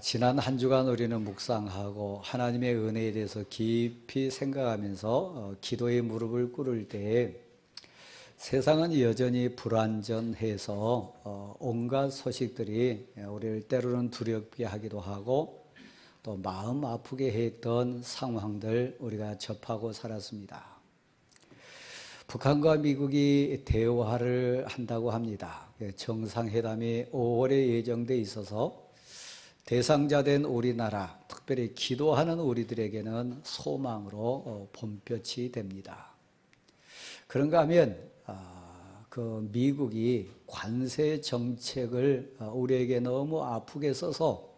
지난 한 주간 우리는 묵상하고 하나님의 은혜에 대해서 깊이 생각하면서 기도의 무릎을 꿇을 때에 세상은 여전히 불완전해서 온갖 소식들이 우리를 때로는 두렵게 하기도 하고 또 마음 아프게 했던 상황들 우리가 접하고 살았습니다. 북한과 미국이 대화를 한다고 합니다. 정상회담이 5월에 예정돼 있어서 대상자된 우리나라, 특별히 기도하는 우리들에게는 소망으로 봄볕이 됩니다. 그런가 하면 그 미국이 관세 정책을 우리에게 너무 아프게 써서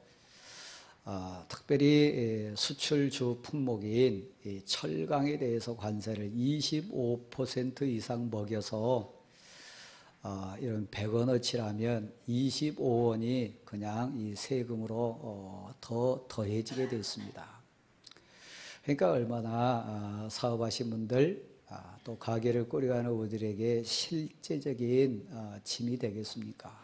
특별히 수출주 품목인 철강에 대해서 관세를 25% 이상 먹여서 이런 100원어치라면 25원이 그냥 이 세금으로 더해지게 됐습니다. 그러니까 얼마나 사업하신 분들 또 가게를 꾸려가는 우리들에게 실제적인 짐이 되겠습니까?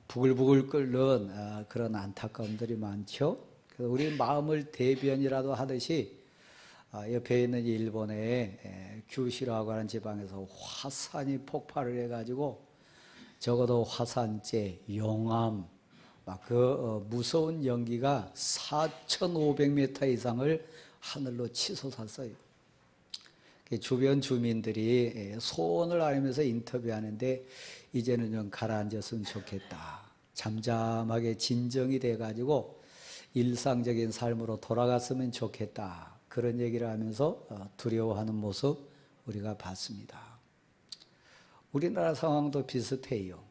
부글부글 끓는 그런 안타까움들이 많죠. 그래서 우리 마음을 대변이라도 하듯이 옆에 있는 일본의 규슈라고 하는 지방에서 화산이 폭발을 해가지고 적어도 화산재, 용암, 막 그 무서운 연기가 4,500m 이상을 하늘로 치솟았어요. 주변 주민들이 소원을 알면서 인터뷰하는데 이제는 좀 가라앉았으면 좋겠다. 잠잠하게 진정이 돼가지고 일상적인 삶으로 돌아갔으면 좋겠다. 그런 얘기를 하면서 두려워하는 모습 우리가 봤습니다. 우리나라 상황도 비슷해요.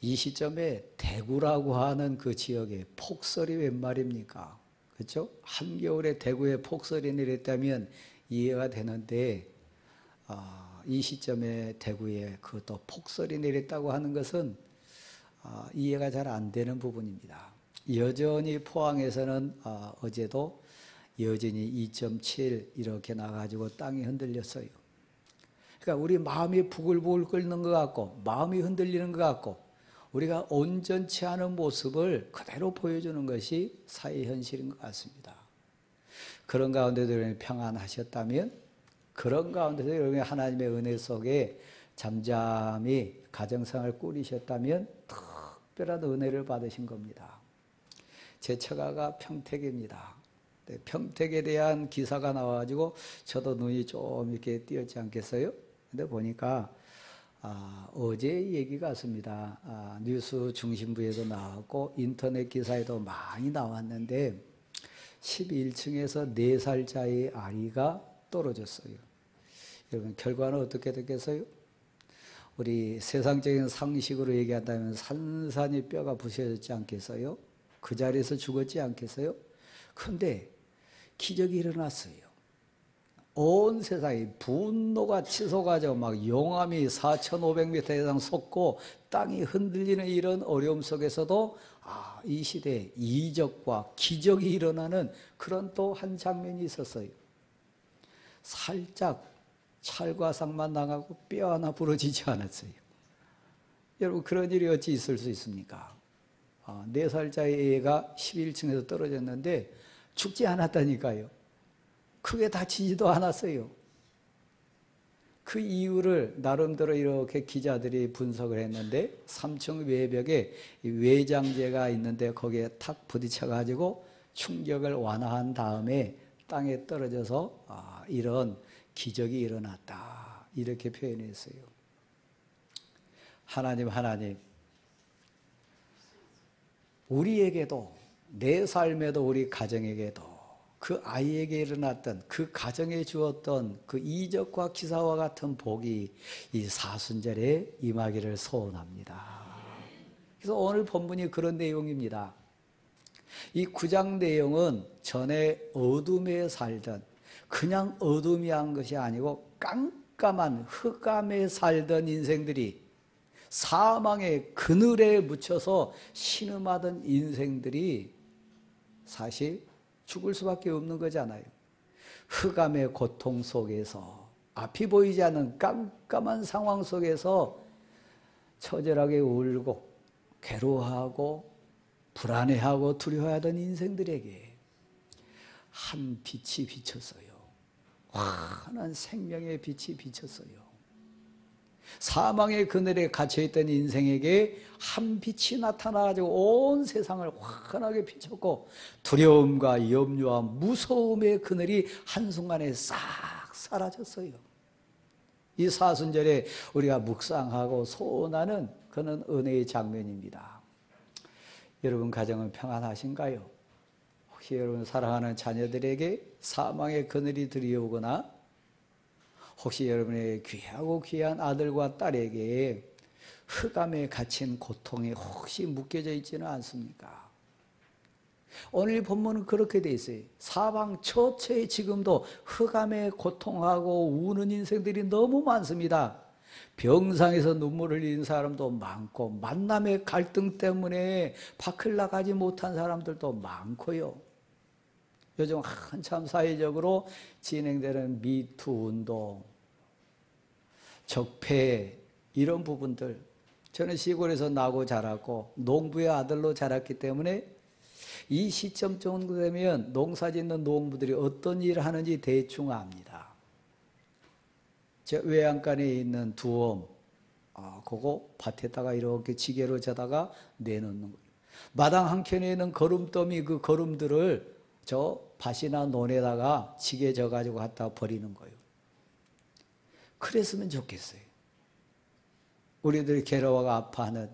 이 시점에 대구라고 하는 그 지역에 폭설이 웬 말입니까? 그렇죠? 한겨울에 대구에 폭설이 내렸다면 이해가 되는데 이 시점에 대구에 그것도 폭설이 내렸다고 하는 것은 이해가 잘 안 되는 부분입니다. 여전히 포항에서는 어제도 여전히 2.7 이렇게 나가지고 땅이 흔들렸어요. 그러니까 우리 마음이 부글부글 끓는 것 같고 마음이 흔들리는 것 같고 우리가 온전치 않은 모습을 그대로 보여주는 것이 사회 현실인 것 같습니다. 그런 가운데도 여러분이 평안하셨다면 그런 가운데서 여러분이 하나님의 은혜 속에 잠잠히 가정생활을 꾸리셨다면 특별한 은혜를 받으신 겁니다. 제 처가가 평택입니다. 평택에 대한 기사가 나와가지고 저도 눈이 좀 이렇게 띄었지 않겠어요? 근데 보니까 어제 얘기 같습니다. 뉴스 중심부에도 나왔고 인터넷 기사에도 많이 나왔는데 11층에서 4살짜리 아이가 떨어졌어요. 여러분 결과는 어떻게 됐겠어요? 우리 세상적인 상식으로 얘기한다면 산산이 뼈가 부서졌지 않겠어요? 그 자리에서 죽었지 않겠어요? 그런데 기적이 일어났어요. 온 세상이 분노가 치솟아져 막 용암이 4,500m 이상 솟고 땅이 흔들리는 이런 어려움 속에서도 이 시대에 이적과 기적이 일어나는 그런 또 한 장면이 있었어요. 살짝 찰과상만 나가고 뼈 하나 부러지지 않았어요. 여러분 그런 일이 어찌 있을 수 있습니까? 4살짜리 애가 11층에서 떨어졌는데 죽지 않았다니까요. 크게 다치지도 않았어요. 그 이유를 나름대로 이렇게 기자들이 분석을 했는데 3층 외벽에 외장재가 있는데 거기에 탁 부딪혀가지고 충격을 완화한 다음에 땅에 떨어져서 이런 기적이 일어났다. 이렇게 표현했어요. 하나님 우리에게도 내 삶에도 우리 가정에게도 그 아이에게 일어났던 그 가정에 주었던 그 이적과 기사와 같은 복이 이 사순절에 임하기를 소원합니다. 그래서 오늘 본문이 그런 내용입니다. 이 9장 내용은 전에 어둠에 살던 그냥 어둠이 한 것이 아니고 깜깜한 흑암에 살던 인생들이 사망의 그늘에 묻혀서 신음하던 인생들이 사실 죽을 수밖에 없는 거잖아요. 흑암의 고통 속에서 앞이 보이지 않는 깜깜한 상황 속에서 처절하게 울고 괴로워하고 불안해하고 두려워하던 인생들에게 한 빛이 비쳤어요. 환한 생명의 빛이 비쳤어요. 사망의 그늘에 갇혀있던 인생에게 한 빛이 나타나가지고 온 세상을 환하게 비췄고, 두려움과 염려와 무서움의 그늘이 한순간에 싹 사라졌어요. 이 사순절에 우리가 묵상하고 소원하는 그런 은혜의 장면입니다. 여러분 가정은 평안하신가요? 혹시 여러분 사랑하는 자녀들에게 사망의 그늘이 들이오거나, 혹시 여러분의 귀하고 귀한 아들과 딸에게 흑암에 갇힌 고통이 혹시 묶여져 있지는 않습니까? 오늘 본문은 그렇게 돼 있어요. 사방 처처에 지금도 흑암에 고통하고 우는 인생들이 너무 많습니다. 병상에서 눈물을 흘리는 사람도 많고, 만남의 갈등 때문에 밖을 나가지 못한 사람들도 많고요. 요즘 한참 사회적으로 진행되는 미투 운동, 적폐, 이런 부분들, 저는 시골에서 나고 자랐고 농부의 아들로 자랐기 때문에 이 시점 정도 되면 농사 짓는 농부들이 어떤 일을 하는지 대충 압니다. 저 외양간에 있는 두엄, 그거 밭에다가 이렇게 지게로 재다가 내놓는 거예요. 마당 한켠에 있는 거름더미, 그 거름들을 저 밭이나 논에다가 지게 져가지고 갖다 버리는 거예요. 그랬으면 좋겠어요. 우리들이 괴로워가 아파하는,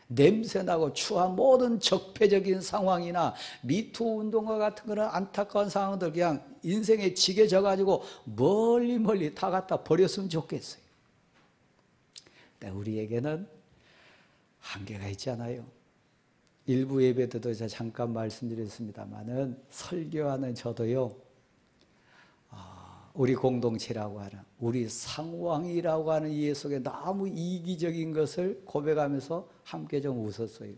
냄새나고 추한 모든 적폐적인 상황이나 미투 운동과 같은 그런 안타까운 상황들 그냥 인생에 지게 져가지고 멀리 멀리 다 갖다 버렸으면 좋겠어요. 근데 우리에게는 한계가 있잖아요. 일부 예배 때도 제가 잠깐 말씀드렸습니다마는, 설교하는 저도요, 우리 공동체라고 하는, 우리 상황이라고 하는 이해 속에 너무 이기적인 것을 고백하면서 함께 좀 웃었어요.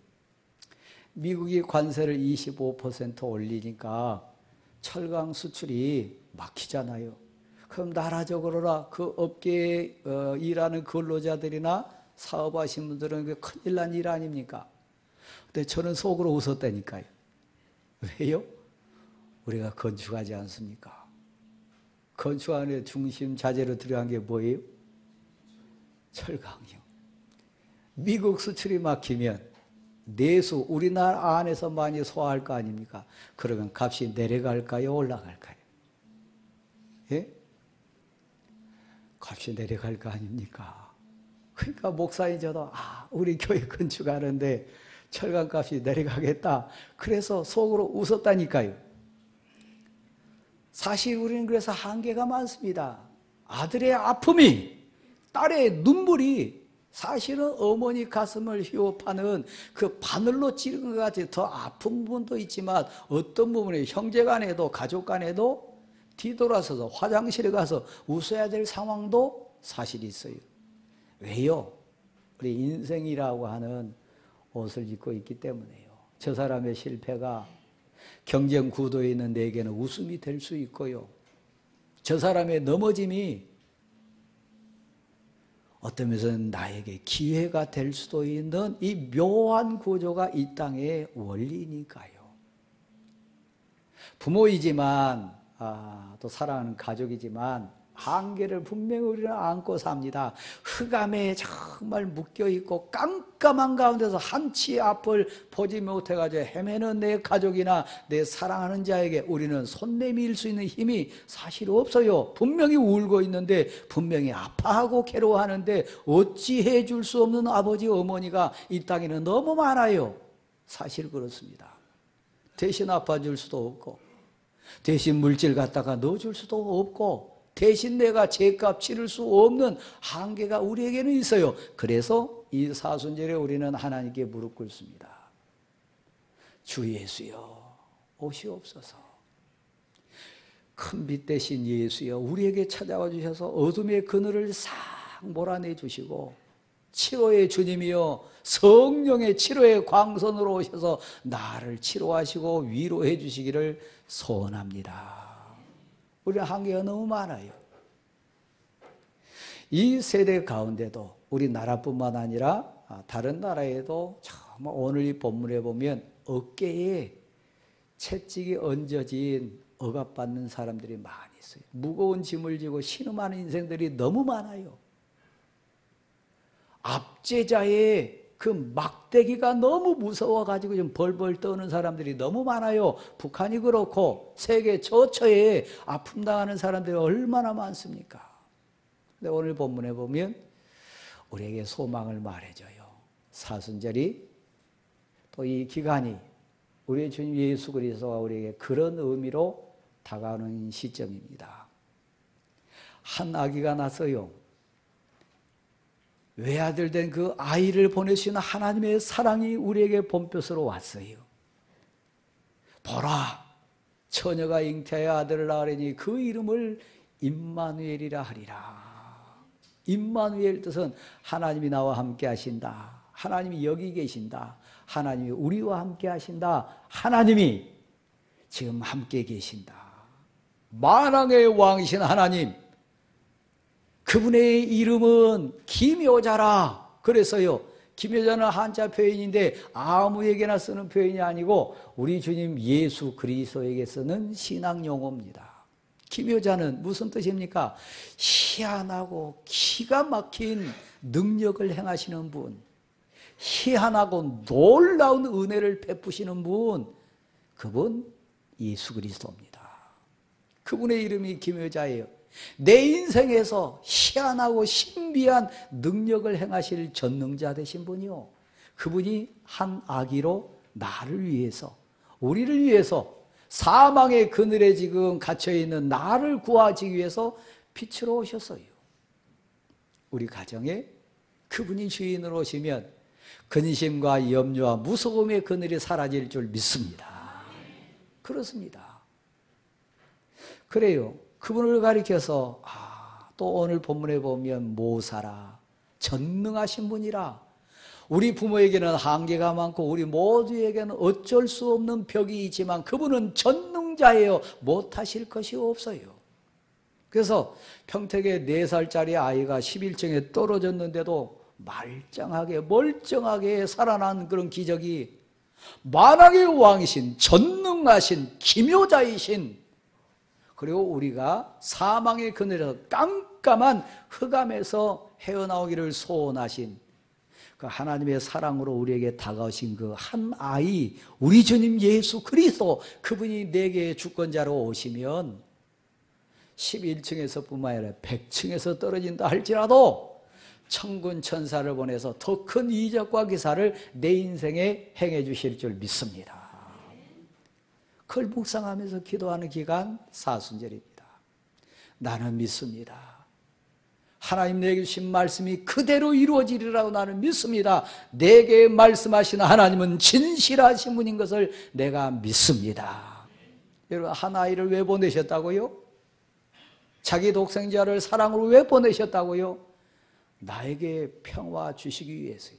미국이 관세를 25% 올리니까 철강 수출이 막히잖아요. 그럼 나라적으로나 그 업계에 일하는 근로자들이나 사업하신 분들은 큰일 난 일 아닙니까? 근데 저는 속으로 웃었다니까요. 왜요? 우리가 건축하지 않습니까? 건축하는 중심 자재로 들어간 게 뭐예요? 철강이요. 미국 수출이 막히면 내수, 우리나라 안에서 많이 소화할 거 아닙니까? 그러면 값이 내려갈까요? 올라갈까요? 예? 값이 내려갈 거 아닙니까? 그러니까 목사님 저도 우리 교회 건축하는데 철강값이 내려가겠다. 그래서 속으로 웃었다니까요. 사실 우리는 그래서 한계가 많습니다. 아들의 아픔이, 딸의 눈물이 사실은 어머니 가슴을 휘어파는 그 바늘로 찌른 것 같이 더 아픈 부분도 있지만, 어떤 부분에 형제 간에도 가족 간에도 뒤돌아서서 화장실에 가서 웃어야 될 상황도 사실 있어요. 왜요? 우리 인생이라고 하는 옷을 입고 있기 때문에요. 저 사람의 실패가 경쟁 구도에 있는 내게는 웃음이 될 수 있고요. 저 사람의 넘어짐이 어떤 면에서는 나에게 기회가 될 수도 있는 이 묘한 구조가 이 땅의 원리니까요. 부모이지만 또 사랑하는 가족이지만 한계를 분명히 우리는 안고 삽니다. 흑암에 정말 묶여있고 깜깜한 가운데서 한치 앞을 보지 못해가지고 헤매는 내 가족이나 내 사랑하는 자에게 우리는 손 내밀 수 있는 힘이 사실 없어요. 분명히 울고 있는데, 분명히 아파하고 괴로워하는데 어찌해 줄 수 없는 아버지 어머니가 이 땅에는 너무 많아요. 사실 그렇습니다. 대신 아파줄 수도 없고, 대신 물질 갖다가 넣어줄 수도 없고, 대신 내가 죄값 치를 수 없는 한계가 우리에게는 있어요. 그래서 이 사순절에 우리는 하나님께 무릎 꿇습니다. 주 예수여 오시옵소서. 큰 빛 대신 예수여 우리에게 찾아와 주셔서 어둠의 그늘을 싹 몰아내 주시고, 치료의 주님이여 성령의 치료의 광선으로 오셔서 나를 치료하시고 위로해 주시기를 소원합니다. 우리는 한계가 너무 많아요. 이 세대 가운데도 우리나라뿐만 아니라 다른 나라에도 오늘 이 본문에 보면 어깨에 채찍이 얹어진 억압받는 사람들이 많이 있어요. 무거운 짐을 지고 신음하는 인생들이 너무 많아요. 압제자의 그 막대기가 너무 무서워가지고 좀 벌벌 떠는 사람들이 너무 많아요. 북한이 그렇고 세계 저처에 아픔 당하는 사람들이 얼마나 많습니까? 근데 오늘 본문에 보면 우리에게 소망을 말해줘요. 사순절이 또 이 기간이 우리 주님 예수 그리스도가 우리에게 그런 의미로 다가오는 시점입니다. 한 아기가 났어요. 외아들 된 그 아이를 보내시는 하나님의 사랑이 우리에게 본뜻으로 왔어요. 보라, 처녀가 잉태하여 아들을 낳으리니 그 이름을 임마누엘이라 하리라. 임마누엘 뜻은 하나님이 나와 함께 하신다. 하나님이 여기 계신다. 하나님이 우리와 함께 하신다. 하나님이 지금 함께 계신다. 만왕의 왕이신 하나님, 그분의 이름은 기묘자라. 그래서요, 기묘자는 한자 표현인데 아무에게나 쓰는 표현이 아니고 우리 주님 예수 그리스도에게 쓰는 신앙 용어입니다. 기묘자는 무슨 뜻입니까? 희한하고 기가 막힌 능력을 행하시는 분, 희한하고 놀라운 은혜를 베푸시는 분, 그분 예수 그리스도입니다. 그분의 이름이 기묘자예요. 내 인생에서 희한하고 신비한 능력을 행하실 전능자 되신 분이요, 그분이 한 아기로 나를 위해서, 우리를 위해서, 사망의 그늘에 지금 갇혀있는 나를 구하기 위해서 빛으로 오셨어요. 우리 가정에 그분이 주인으로 오시면 근심과 염려와 무서움의 그늘이 사라질 줄 믿습니다. 그렇습니다. 그래요. 그분을 가리켜서 또 오늘 본문에 보면 모사라, 전능하신 분이라. 우리 부모에게는 한계가 많고 우리 모두에게는 어쩔 수 없는 벽이 있지만 그분은 전능자예요. 못하실 것이 없어요. 그래서 평택에 4살짜리 아이가 11층에 떨어졌는데도 말짱하게 멀쩡하게 살아난 그런 기적이, 만왕의 왕이신 전능하신 기묘자이신, 그리고 우리가 사망의 그늘에서 깜깜한 흑암에서 헤어나오기를 소원하신 그 하나님의 사랑으로 우리에게 다가오신 그 한 아이, 우리 주님 예수 그리스도, 그분이 내게 주권자로 오시면 11층에서 뿐만 아니라 100층에서 떨어진다 할지라도 천군 천사를 보내서 더 큰 이적과 기사를 내 인생에 행해 주실 줄 믿습니다. 그걸 묵상하면서 기도하는 기간 사순절입니다. 나는 믿습니다. 하나님 내게 주신 말씀이 그대로 이루어지리라고 나는 믿습니다. 내게 말씀하신 하나님은 진실하신 분인 것을 내가 믿습니다. 여러분, 한 아이를 왜 보내셨다고요? 자기 독생자를 사랑으로 왜 보내셨다고요? 나에게 평화 주시기 위해서요.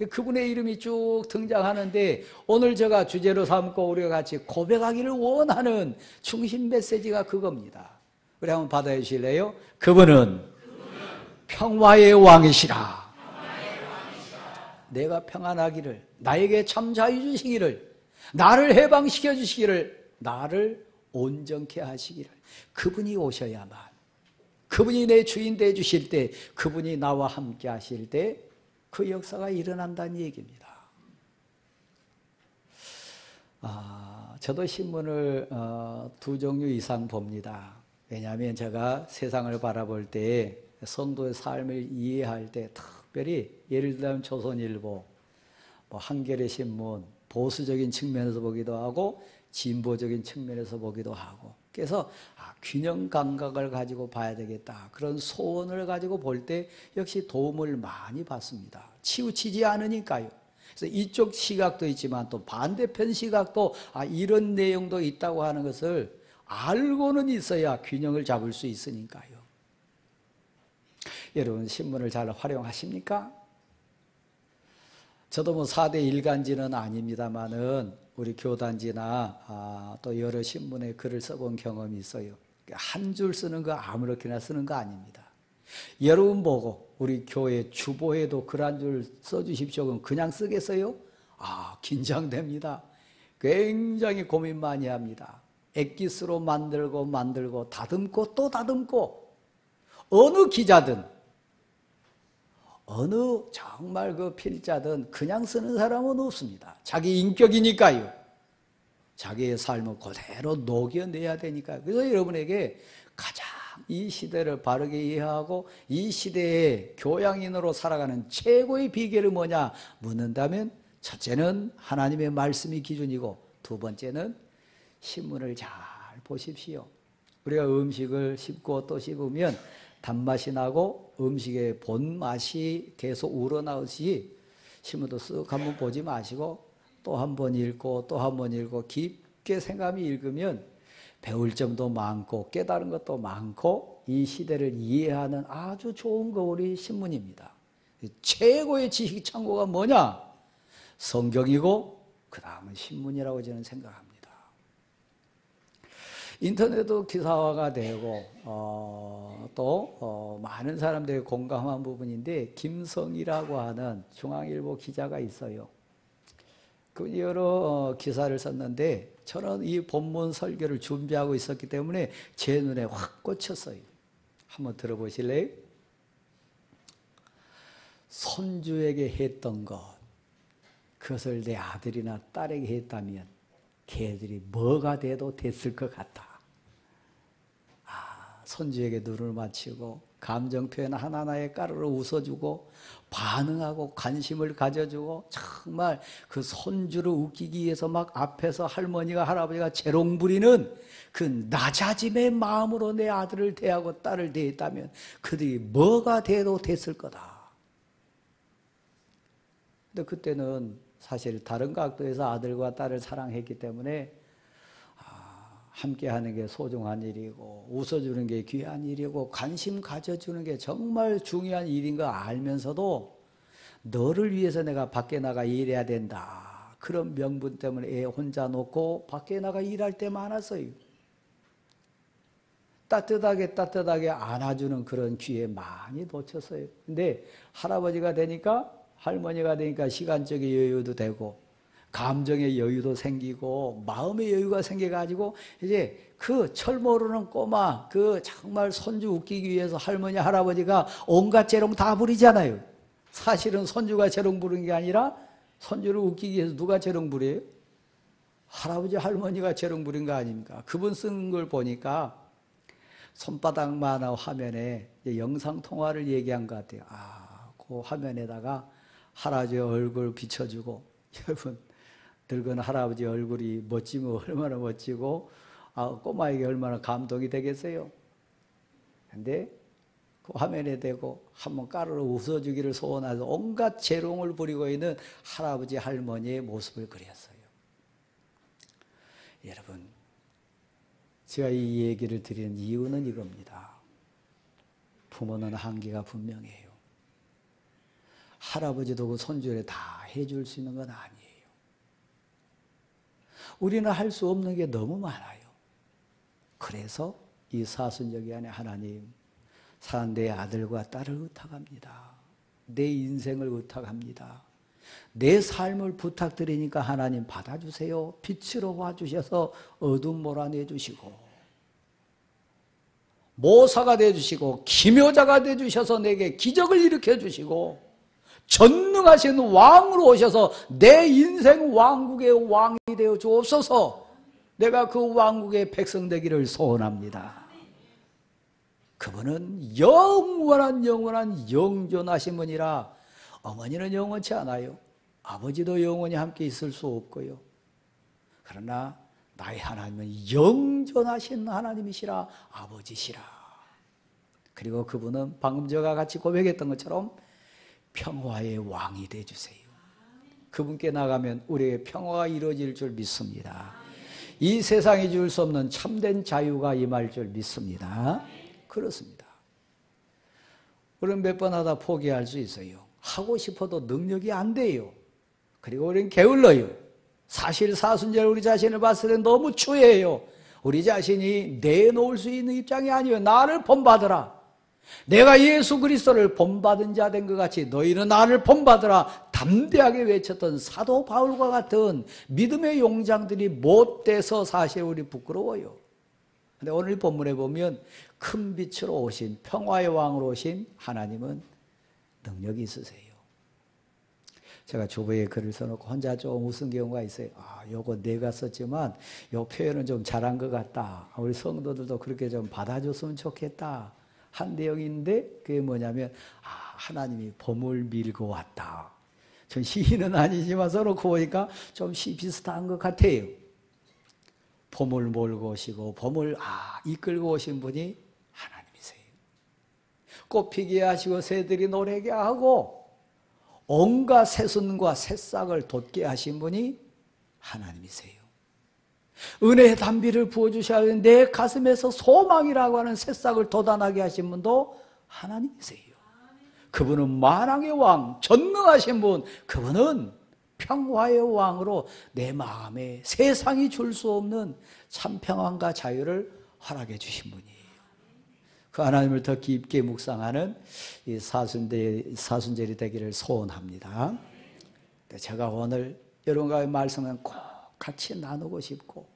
그분의 이름이 쭉 등장하는데 오늘 제가 주제로 삼고 우리가 같이 고백하기를 원하는 중심 메시지가 그겁니다. 우리 한번 받아주실래요? 그분은 평화의 왕이시라. 내가 평안하기를, 나에게 참 자유 주시기를, 나를 해방시켜 주시기를, 나를 온전케 하시기를, 그분이 오셔야만, 그분이 내 주인 되어 주실 때, 그분이 나와 함께 하실 때 그 역사가 일어난다는 얘기입니다. 저도 신문을 2종류 이상 봅니다. 왜냐하면 제가 세상을 바라볼 때 성도의 삶을 이해할 때 특별히 예를 들면 조선일보, 한겨레 신문, 보수적인 측면에서 보기도 하고 진보적인 측면에서 보기도 하고, 그래서 균형 감각을 가지고 봐야 되겠다, 그런 소원을 가지고 볼 때 역시 도움을 많이 받습니다. 치우치지 않으니까요. 그래서 이쪽 시각도 있지만 또 반대편 시각도 이런 내용도 있다고 하는 것을 알고는 있어야 균형을 잡을 수 있으니까요. 여러분, 신문을 잘 활용하십니까? 저도 4대 일간지는 아닙니다만은 우리 교단지나 또 여러 신문에 글을 써본 경험이 있어요. 한 줄 쓰는 거 아무렇게나 쓰는 거 아닙니다. 여러분 보고 우리 교회 주보에도 글 한 줄 써주십시오. 그럼 그냥 쓰겠어요? 긴장됩니다. 굉장히 고민 많이 합니다. 엑기스로 만들고 다듬고 또 다듬고, 어느 기자든 어느 정말 그 필자든 그냥 쓰는 사람은 없습니다. 자기 인격이니까요. 자기의 삶을 그대로 녹여내야 되니까요. 그래서 여러분에게 가장 이 시대를 바르게 이해하고 이 시대의 교양인으로 살아가는 최고의 비결이 뭐냐 묻는다면, 첫째는 하나님의 말씀이 기준이고, 두 번째는 신문을 잘 보십시오. 우리가 음식을 씹고 또 씹으면 단맛이 나고 음식의 본맛이 계속 우러나오듯이 신문도 쓱 한번 보지 마시고 또 한 번 읽고 또 한 번 읽고 깊게 생각하며 읽으면 배울 점도 많고 깨달은 것도 많고 이 시대를 이해하는 아주 좋은 거울이 신문입니다. 최고의 지식 창고가 뭐냐? 성경이고 그 다음은 신문이라고 저는 생각합니다. 인터넷도 기사화가 되고 또 많은 사람들이 공감한 부분인데, 김성희라고 하는 중앙일보 기자가 있어요. 그 여러 기사를 썼는데 저는 이 본문 설교를 준비하고 있었기 때문에 제 눈에 확 꽂혔어요. 한번 들어보실래요? 손주에게 했던 것, 그것을 내 아들이나 딸에게 했다면 걔들이 뭐가 돼도 됐을 것 같다. 손주에게 눈을 맞추고 감정 표현 하나하나에 까르르 웃어주고 반응하고 관심을 가져주고, 정말 그 손주를 웃기기 위해서 막 앞에서 할머니가 할아버지가 재롱 부리는 그 낮아짐의 마음으로 내 아들을 대하고 딸을 대했다면 그들이 뭐가 돼도 됐을 거다. 근데 그때는 사실 다른 각도에서 아들과 딸을 사랑했기 때문에 함께 하는 게 소중한 일이고 웃어주는 게 귀한 일이고 관심 가져주는 게 정말 중요한 일인 거 알면서도 너를 위해서 내가 밖에 나가 일해야 된다, 그런 명분 때문에 애 혼자 놓고 밖에 나가 일할 때 많았어요. 따뜻하게 안아주는 그런 기회 많이 놓쳤어요. 근데 할아버지가 되니까, 할머니가 되니까 시간적인 여유도 되고 감정의 여유도 생기고 마음의 여유가 생겨가지고 이제 그 철 모르는 꼬마, 그 정말 손주 웃기기 위해서 할머니 할아버지가 온갖 재롱 다 부리잖아요. 사실은 손주가 재롱 부르는 게 아니라 손주를 웃기기 위해서 누가 재롱 부려요? 할아버지 할머니가 재롱 부린 거 아닙니까? 그분 쓰는 걸 보니까 손바닥만한 화면에 영상통화를 얘기한 것 같아요. 그 화면에다가 할아버지 얼굴 비춰주고, 여러분 늙은 할아버지 얼굴이 멋지면 얼마나 멋지고 꼬마에게 얼마나 감동이 되겠어요. 근데 그 화면에 대고 한번 까르르 웃어주기를 소원해서 온갖 재롱을 부리고 있는 할아버지 할머니의 모습을 그렸어요. 여러분, 제가 이 얘기를 드리는 이유는 이겁니다. 부모는 한계가 분명해요. 할아버지도 그 손주를 다 해줄 수 있는 건 아니에요. 우리는 할 수 없는 게 너무 많아요. 그래서 이 사순절기 안에 하나님, 내 아들과 딸을 의탁합니다. 내 인생을 의탁합니다. 내 삶을 부탁드리니까 하나님 받아주세요. 빛으로 와주셔서 어둠 몰아내주시고, 모사가 되어주시고 기묘자가 되어주셔서 내게 기적을 일으켜주시고, 전능하신 왕으로 오셔서 내 인생 왕국의 왕이 되어 주옵소서. 내가 그 왕국의 백성 되기를 소원합니다. 그분은 영원한 영존하신 분이라 어머니는 영원치 않아요. 아버지도 영원히 함께 있을 수 없고요. 그러나 나의 하나님은 영존하신 하나님이시라, 아버지시라. 그리고 그분은 방금 제가 같이 고백했던 것처럼 평화의 왕이 되어주세요. 그분께 나가면 우리의 평화가 이루어질 줄 믿습니다. 이 세상이 줄 수 없는 참된 자유가 임할 줄 믿습니다. 그렇습니다. 우리는 몇 번 하다 포기할 수 있어요. 하고 싶어도 능력이 안 돼요. 그리고 우리는 게을러요. 사실 사순절 우리 자신을 봤을 때 너무 추해요. 우리 자신이 내놓을 수 있는 입장이 아니에요. 나를 본받으라. 내가 예수 그리스도를 본받은 자 된 것 같이 너희는 나를 본받으라 담대하게 외쳤던 사도 바울과 같은 믿음의 용장들이 못 돼서 사실 우리 부끄러워요. 근데 오늘 본문에 보면 큰 빛으로 오신 평화의 왕으로 오신 하나님은 능력이 있으세요. 제가 주보에 글을 써놓고 혼자 좀 웃은 경우가 있어요. 요거 내가 썼지만 요 표현은 좀 잘한 것 같다. 우리 성도들도 그렇게 좀 받아줬으면 좋겠다. 한 내용인데 그게 뭐냐면 하나님이 봄을 밀고 왔다. 전 시인은 아니지만 써놓고 보니까 좀 시 비슷한 것 같아요. 봄을 몰고 오시고 봄을 이끌고 오신 분이 하나님이세요. 꽃피게 하시고 새들이 노래게 하고 온갖 새순과 새싹을 돋게 하신 분이 하나님이세요. 은혜의 단비를 부어주셔야 내 가슴에서 소망이라고 하는 새싹을 돋아나게 하신 분도 하나님이세요. 그분은 만왕의 왕, 전능하신 분, 그분은 평화의 왕으로 내 마음에 세상이 줄 수 없는 참 평안과 자유를 허락해 주신 분이에요. 그 하나님을 더 깊게 묵상하는 이 사순절이 되기를 소원합니다. 제가 오늘 여러분과의 말씀은 꼭 같이 나누고 싶고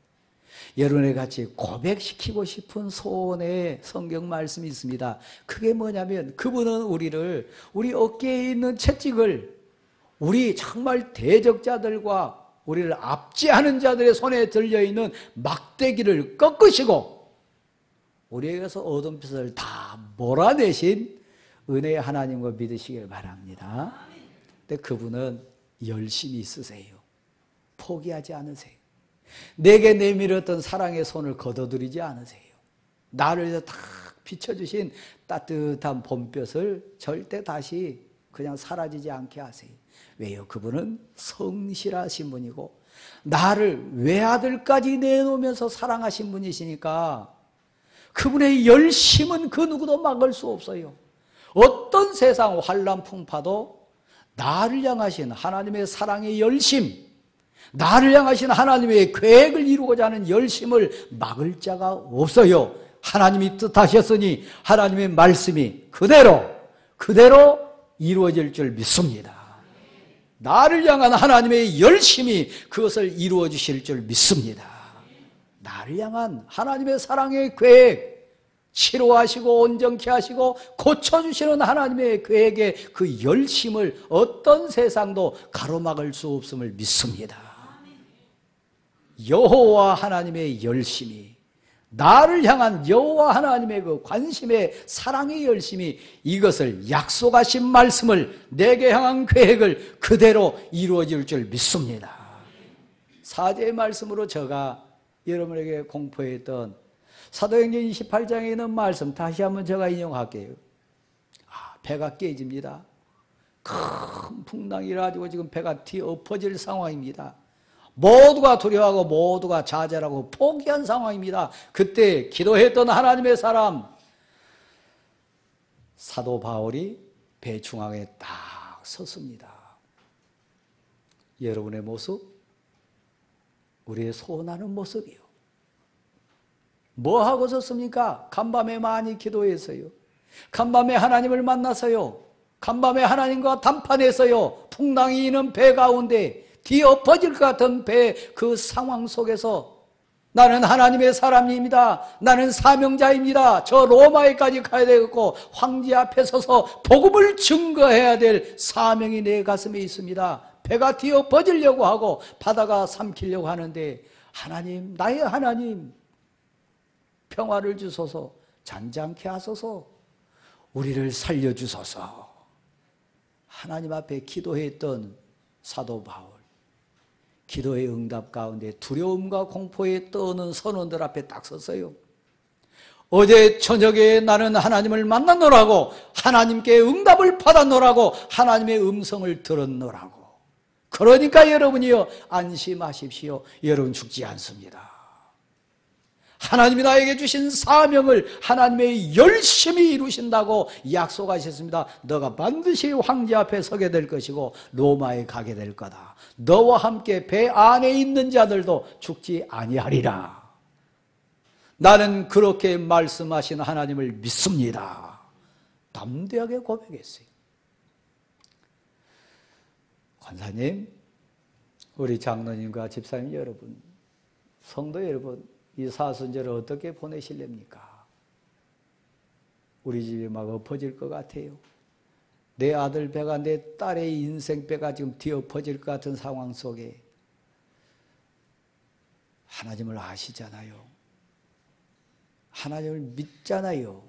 여러분에 같이 고백시키고 싶은 소원의 성경 말씀이 있습니다. 그게 뭐냐면 그분은 우리를 우리 어깨에 있는 채찍을 우리 정말 대적자들과 우리를 압제하는 자들의 손에 들려있는 막대기를 꺾으시고 우리에게서 어두운 빛을 다 몰아내신 은혜의 하나님과 믿으시길 바랍니다. 근데 그분은 열심히 있으세요. 포기하지 않으세요. 내게 내밀었던 사랑의 손을 거둬들이지 않으세요. 나를 위해서 딱 비춰주신 따뜻한 봄볕을 절대 다시 그냥 사라지지 않게 하세요. 왜요? 그분은 성실하신 분이고 나를 외아들까지 내놓으면서 사랑하신 분이시니까 그분의 열심은 그 누구도 막을 수 없어요. 어떤 세상 환난 풍파도 나를 향하신 하나님의 사랑의 열심, 나를 향하신 하나님의 계획을 이루고자 하는 열심을 막을 자가 없어요. 하나님이 뜻하셨으니 하나님의 말씀이 그대로 이루어질 줄 믿습니다. 나를 향한 하나님의 열심이 그것을 이루어 주실 줄 믿습니다. 나를 향한 하나님의 사랑의 계획, 치료하시고 온전케 하시고 고쳐주시는 하나님의 계획의 그 열심을 어떤 세상도 가로막을 수 없음을 믿습니다. 여호와 하나님의 열심이, 나를 향한 여호와 하나님의 그 관심의 사랑의 열심이 이것을 약속하신 말씀을 내게 향한 계획을 그대로 이루어질 줄 믿습니다. 사제의 말씀으로 제가 여러분에게 공포했던 사도행전 28장에 있는 말씀 다시 한번 제가 인용할게요. 배가 깨집니다. 큰 풍랑이 일어나지고 지금 배가 뒤엎어질 상황입니다. 모두가 두려워하고 모두가 좌절하고 포기한 상황입니다. 그때 기도했던 하나님의 사람 사도 바울이 배 중앙에 딱 섰습니다. 여러분의 모습, 우리의 소원하는 모습이요. 뭐 하고 섰습니까? 간밤에 많이 기도했어요. 간밤에 하나님을 만나서요. 간밤에 하나님과 담판했어요. 풍랑이 있는 배 가운데 뒤엎어질 것 같은 배 그 상황 속에서 나는 하나님의 사람입니다. 나는 사명자입니다. 저 로마에까지 가야 되겠고 황제 앞에 서서 복음을 증거해야 될 사명이 내 가슴에 있습니다. 배가 뒤엎어지려고 하고 바다가 삼키려고 하는데 하나님, 나의 하나님 평화를 주소서, 잔잔케 하소서, 우리를 살려주소서. 하나님 앞에 기도했던 사도 바울, 기도의 응답 가운데 두려움과 공포에 떠오는 선원들 앞에 딱 섰어요. 어제 저녁에 나는 하나님을 만났노라고, 하나님께 응답을 받았노라고, 하나님의 음성을 들었노라고. 그러니까 여러분이요, 안심하십시오. 여러분 죽지 않습니다. 하나님이 나에게 주신 사명을 하나님의 열심히 이루신다고 약속하셨습니다. 너가 반드시 황제 앞에 서게 될 것이고 로마에 가게 될 거다. 너와 함께 배 안에 있는 자들도 죽지 아니하리라. 나는 그렇게 말씀하신 하나님을 믿습니다. 담대하게 고백했어요. 권사님, 우리 장로님과 집사님 여러분, 성도 여러분, 이 사순절을 어떻게 보내실랍니까? 우리 집이 막 엎어질 것 같아요. 내 아들 배가, 내 딸의 인생 배가 지금 뒤엎어질 것 같은 상황 속에 하나님을 아시잖아요. 하나님을 믿잖아요.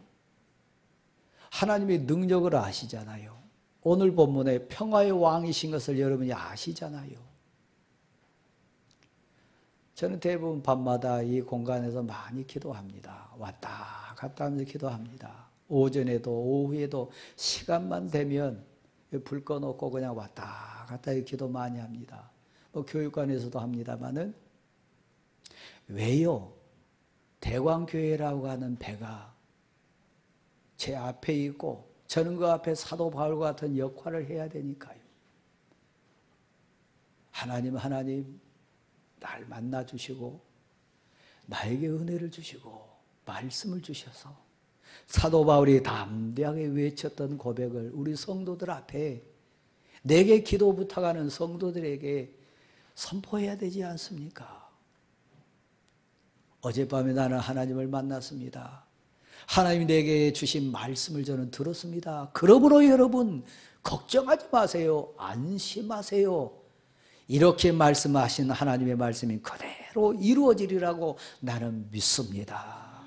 하나님의 능력을 아시잖아요. 오늘 본문에 평화의 왕이신 것을 여러분이 아시잖아요. 저는 대부분 밤마다 이 공간에서 많이 기도합니다. 왔다 갔다 하면서 기도합니다. 오전에도 오후에도 시간만 되면 불 꺼놓고 그냥 왔다 갔다 기도 많이 합니다. 뭐 교육관에서도 합니다마는 왜요? 대광교회라고 하는 배가 제 앞에 있고 저는 그 앞에 사도 바울과 같은 역할을 해야 되니까요. 하나님 날 만나주시고 나에게 은혜를 주시고 말씀을 주셔서 사도 바울이 담대하게 외쳤던 고백을 우리 성도들 앞에 내게 기도 부탁하는 성도들에게 선포해야 되지 않습니까? 어젯밤에 나는 하나님을 만났습니다. 하나님이 내게 주신 말씀을 저는 들었습니다. 그러므로 여러분 걱정하지 마세요. 안심하세요. 이렇게 말씀하신 하나님의 말씀이 그대로 이루어지리라고 나는 믿습니다.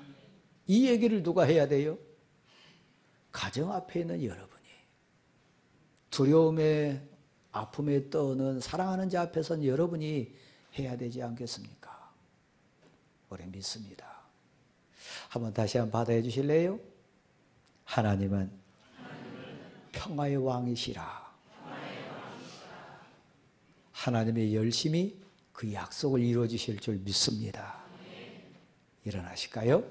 이 얘기를 누가 해야 돼요? 가정 앞에 있는 여러분이. 두려움에 아픔에 떠는 사랑하는 자 앞에서는 여러분이 해야 되지 않겠습니까? 우리 믿습니다. 한번 다시 한번 받아해 주실래요? 하나님은 평화의 왕이시라. 하나님의 열심히 그 약속을 이루어 주실 줄 믿습니다. 일어나실까요?